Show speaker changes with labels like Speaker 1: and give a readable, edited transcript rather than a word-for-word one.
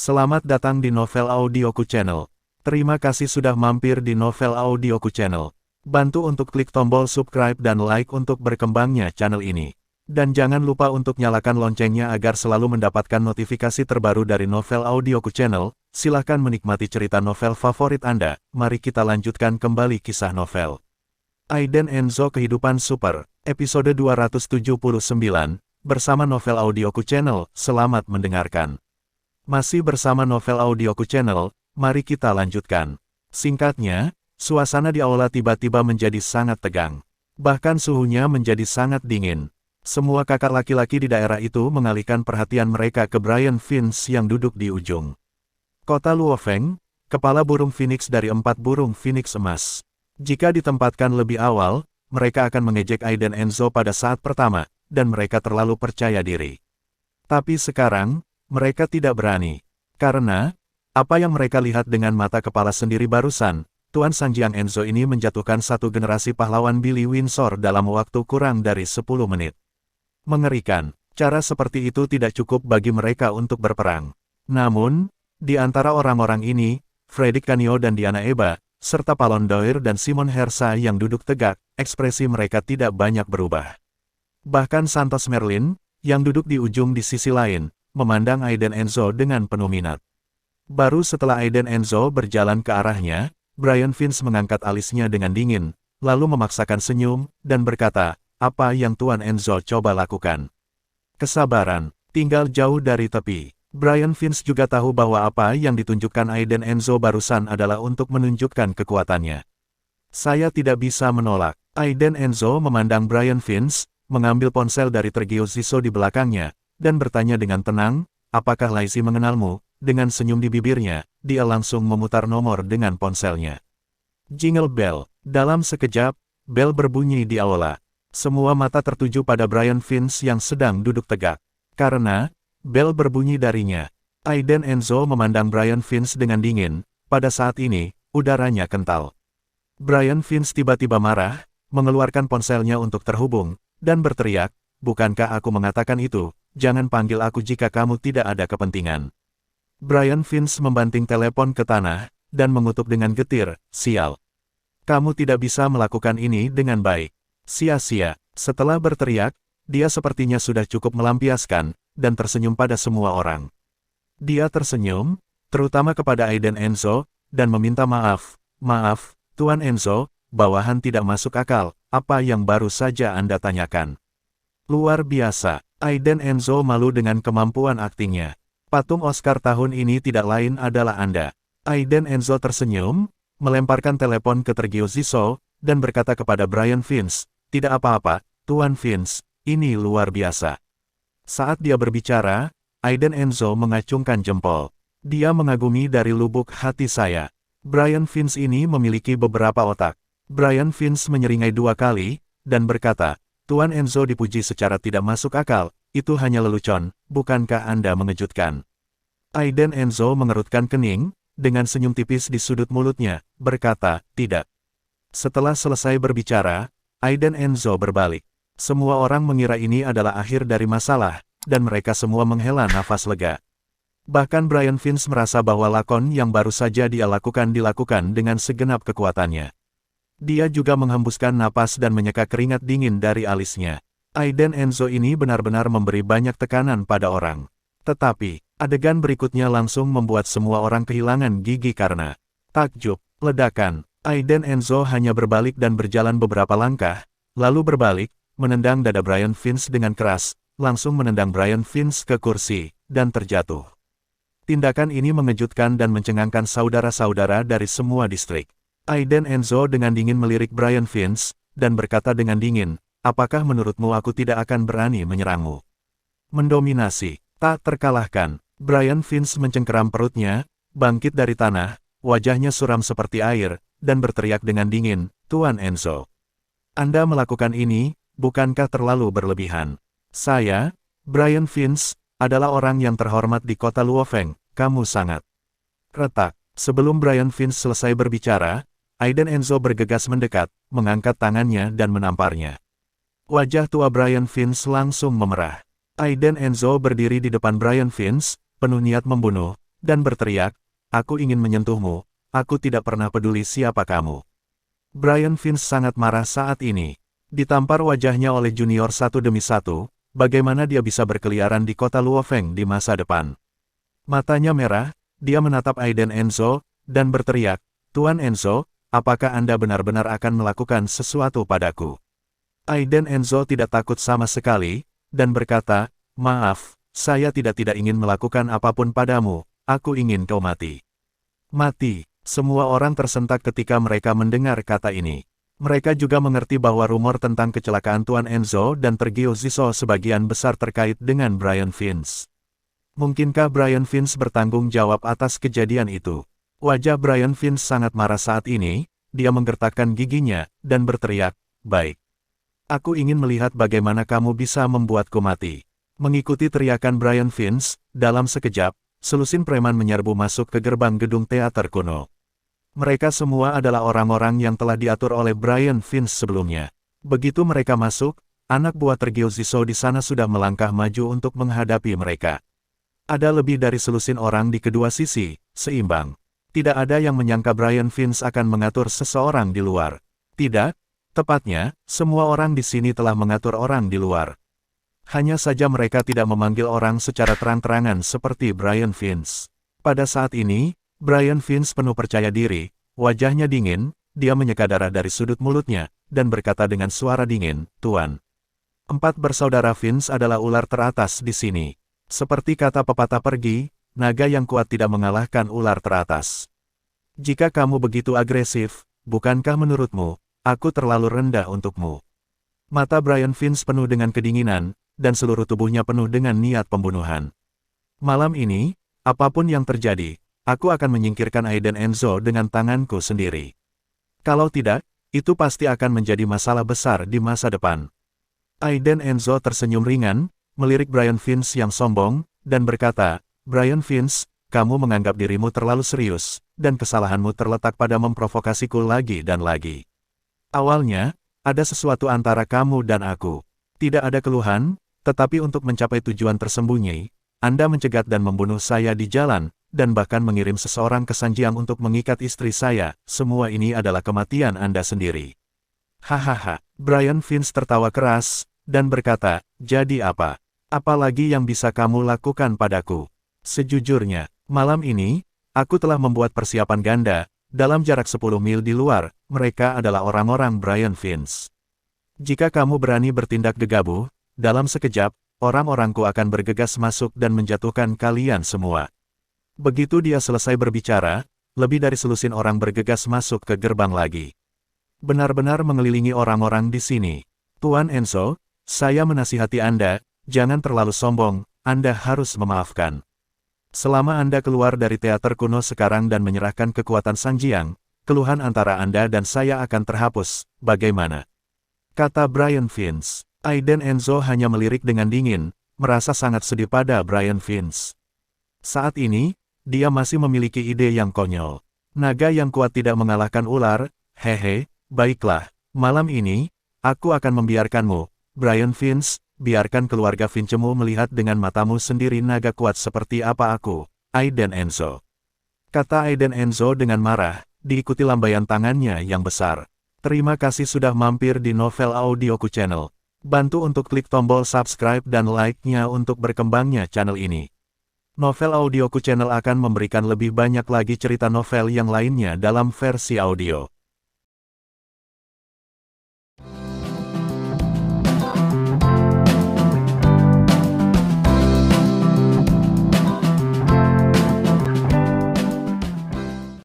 Speaker 1: Selamat datang di Novel Audioku Channel. Terima kasih sudah mampir di Novel Audioku Channel. Bantu untuk klik tombol subscribe dan like untuk berkembangnya channel ini. Dan jangan lupa untuk nyalakan loncengnya agar selalu mendapatkan notifikasi terbaru dari Novel Audioku Channel. Silahkan menikmati cerita novel favorit Anda. Mari kita lanjutkan kembali kisah novel Aiden Enzo Kehidupan Super, episode 279, bersama Novel Audioku Channel. Selamat mendengarkan. Masih bersama Novel Audioku Channel, mari kita lanjutkan. Singkatnya, suasana di aula tiba-tiba menjadi sangat tegang. Bahkan suhunya menjadi sangat dingin. Semua kakak laki-laki di daerah itu mengalihkan perhatian mereka ke Brian Vince yang duduk di ujung kota Luofeng, kepala burung Phoenix dari 4 burung Phoenix emas. Jika ditempatkan lebih awal, mereka akan mengejek Aiden Enzo pada saat pertama, dan mereka terlalu percaya diri. Tapi sekarang, mereka tidak berani. Karena, apa yang mereka lihat dengan mata kepala sendiri barusan, Tuan Sanjiang Enzo ini menjatuhkan satu generasi pahlawan Billy Windsor dalam waktu kurang dari 10 menit. Mengerikan, cara seperti itu tidak cukup bagi mereka untuk berperang. Namun, di antara orang-orang ini, Freddy Canio dan Diana Eba, serta Palon Doir dan Simon Hersa yang duduk tegak, ekspresi mereka tidak banyak berubah. Bahkan Santos Merlin, yang duduk di ujung di sisi lain, memandang Aiden Enzo dengan penuh minat. Baru setelah Aiden Enzo berjalan ke arahnya, Brian Vince mengangkat alisnya dengan dingin, lalu memaksakan senyum, dan berkata, "Apa yang Tuan Enzo coba lakukan?" "Kesabaran, tinggal jauh dari tepi." Brian Vince juga tahu bahwa apa yang ditunjukkan Aiden Enzo barusan adalah untuk menunjukkan kekuatannya. "Saya tidak bisa menolak." Aiden Enzo memandang Brian Vince, mengambil ponsel dari Tergeo Ziso di belakangnya, dan bertanya dengan tenang, "Apakah Laizi mengenalmu?" Dengan senyum di bibirnya, dia langsung memutar nomor dengan ponselnya. Jingle bell. Dalam sekejap, bel berbunyi di aula. Semua mata tertuju pada Brian Vince yang sedang duduk tegak. Karena, bel berbunyi darinya. Aiden Enzo memandang Brian Vince dengan dingin. Pada saat ini, udaranya kental. Brian Vince tiba-tiba marah, mengeluarkan ponselnya untuk terhubung, dan berteriak, "Bukankah aku mengatakan itu? Jangan panggil aku jika kamu tidak ada kepentingan." Brian Vince membanting telepon ke tanah, dan mengutuk dengan getir, "Sial. Kamu tidak bisa melakukan ini dengan baik. Sia-sia." Setelah berteriak, dia sepertinya sudah cukup melampiaskan, dan tersenyum pada semua orang. Dia tersenyum, terutama kepada Aiden Enzo, dan meminta maaf. "Maaf, Tuan Enzo, bawahan tidak masuk akal, apa yang baru saja Anda tanyakan?" "Luar biasa." Aiden Enzo malu dengan kemampuan aktingnya. "Patung Oscar tahun ini tidak lain adalah Anda." Aiden Enzo tersenyum, melemparkan telepon ke Tergeo Ziso, dan berkata kepada Brian Vince, "Tidak apa-apa, Tuan Vince, ini luar biasa." Saat dia berbicara, Aiden Enzo mengacungkan jempol. "Dia mengagumi dari lubuk hati saya. Brian Vince ini memiliki beberapa otak." Brian Vince menyeringai 2 kali, dan berkata, "Tuan Enzo dipuji secara tidak masuk akal. Itu hanya lelucon, bukankah Anda mengejutkan?" Aiden Enzo mengerutkan kening, dengan senyum tipis di sudut mulutnya, berkata, "Tidak." Setelah selesai berbicara, Aiden Enzo berbalik. Semua orang mengira ini adalah akhir dari masalah, dan mereka semua menghela nafas lega. Bahkan Brian Vince merasa bahwa lakon yang baru saja dia lakukan dilakukan dengan segenap kekuatannya. Dia juga menghembuskan napas dan menyeka keringat dingin dari alisnya. Aiden Enzo ini benar-benar memberi banyak tekanan pada orang. Tetapi, adegan berikutnya langsung membuat semua orang kehilangan gigi karena takjub, ledakan. Aiden Enzo hanya berbalik dan berjalan beberapa langkah, lalu berbalik, menendang dada Brian Vince dengan keras, langsung menendang Brian Vince ke kursi, dan terjatuh. Tindakan ini mengejutkan dan mencengangkan saudara-saudara dari semua distrik. Aiden Enzo dengan dingin melirik Brian Vince, dan berkata dengan dingin, "Apakah menurutmu aku tidak akan berani menyerangmu?" Mendominasi, tak terkalahkan. Brian Vince mencengkeram perutnya, bangkit dari tanah, wajahnya suram seperti air, dan berteriak dengan dingin, "Tuan Enzo, Anda melakukan ini, bukankah terlalu berlebihan? Saya, Brian Vince, adalah orang yang terhormat di kota Luofeng, kamu sangat..." Retak. Sebelum Brian Vince selesai berbicara, Aiden Enzo bergegas mendekat, mengangkat tangannya dan menamparnya. Wajah tua Brian Vince langsung memerah. Aiden Enzo berdiri di depan Brian Vince, penuh niat membunuh, dan berteriak, "Aku ingin menyentuhmu, aku tidak pernah peduli siapa kamu." Brian Vince sangat marah saat ini. Ditampar wajahnya oleh junior satu demi satu, bagaimana dia bisa berkeliaran di kota Luofeng di masa depan. Matanya merah, dia menatap Aiden Enzo, dan berteriak, "Tuan Enzo, apakah Anda benar-benar akan melakukan sesuatu padaku?" Aiden Enzo tidak takut sama sekali, dan berkata, "Maaf, saya tidak ingin melakukan apapun padamu, aku ingin kau mati." Mati. Semua orang tersentak ketika mereka mendengar kata ini. Mereka juga mengerti bahwa rumor tentang kecelakaan Tuan Enzo dan Tergio Ziso sebagian besar terkait dengan Brian Vince. Mungkinkah Brian Vince bertanggung jawab atas kejadian itu? Wajah Brian Vince sangat marah saat ini, dia menggertakkan giginya, dan berteriak, "Baik. Aku ingin melihat bagaimana kamu bisa membuatku mati." Mengikuti teriakan Brian Vince, dalam sekejap, selusin preman menyerbu masuk ke gerbang gedung teater kuno. Mereka semua adalah orang-orang yang telah diatur oleh Brian Vince sebelumnya. Begitu mereka masuk, anak buah Tergio Ziso di sana sudah melangkah maju untuk menghadapi mereka. Ada lebih dari selusin orang di kedua sisi, seimbang. Tidak ada yang menyangka Brian Vince akan mengatur seseorang di luar. Tidak, tepatnya, semua orang di sini telah mengatur orang di luar. Hanya saja mereka tidak memanggil orang secara terang-terangan seperti Brian Vince. Pada saat ini, Brian Vince penuh percaya diri, wajahnya dingin, dia menyeka darah dari sudut mulutnya, dan berkata dengan suara dingin, "Tuan. 4 bersaudara Vince adalah ular teratas di sini. Seperti kata pepatah pergi, naga yang kuat tidak mengalahkan ular teratas. Jika kamu begitu agresif, bukankah menurutmu, aku terlalu rendah untukmu?" Mata Brian Vince penuh dengan kedinginan, dan seluruh tubuhnya penuh dengan niat pembunuhan. "Malam ini, apapun yang terjadi, aku akan menyingkirkan Aiden Enzo dengan tanganku sendiri. Kalau tidak, itu pasti akan menjadi masalah besar di masa depan." Aiden Enzo tersenyum ringan, melirik Brian Vince yang sombong, dan berkata, "Brian Vince, kamu menganggap dirimu terlalu serius, dan kesalahanmu terletak pada memprovokasiku lagi dan lagi. Awalnya, ada sesuatu antara kamu dan aku. Tidak ada keluhan, tetapi untuk mencapai tujuan tersembunyi, Anda mencegat dan membunuh saya di jalan, dan bahkan mengirim seseorang ke Sanjiang untuk mengikat istri saya. Semua ini adalah kematian Anda sendiri." Hahaha, Brian Vince tertawa keras, dan berkata, "Jadi apa? Apalagi yang bisa kamu lakukan padaku? Sejujurnya, malam ini, aku telah membuat persiapan ganda, dalam jarak 10 mil di luar, mereka adalah orang-orang Brian Vince. Jika kamu berani bertindak gegabah, dalam sekejap, orang-orangku akan bergegas masuk dan menjatuhkan kalian semua." Begitu dia selesai berbicara, lebih dari selusin orang bergegas masuk ke gerbang lagi. Benar-benar mengelilingi orang-orang di sini. "Tuan Enzo, saya menasihati Anda, jangan terlalu sombong, Anda harus memaafkan. Selama Anda keluar dari teater kuno sekarang dan menyerahkan kekuatan Sanjiang, keluhan antara Anda dan saya akan terhapus, bagaimana?" kata Brian Vince. Aiden Enzo hanya melirik dengan dingin, merasa sangat sedih pada Brian Vince. Saat ini, dia masih memiliki ide yang konyol. Naga yang kuat tidak mengalahkan ular, hehe, baiklah, malam ini, aku akan membiarkanmu, Brian Vince, biarkan keluarga Vincemu melihat dengan matamu sendiri naga kuat seperti apa aku, Aiden Enzo. Kata Aiden Enzo dengan marah, diikuti lambaian tangannya yang besar. Terima kasih sudah mampir di Novel Audioku Channel. Bantu untuk klik tombol subscribe dan like-nya untuk berkembangnya channel ini. Novel Audioku Channel akan memberikan lebih banyak lagi cerita novel yang lainnya dalam versi audio.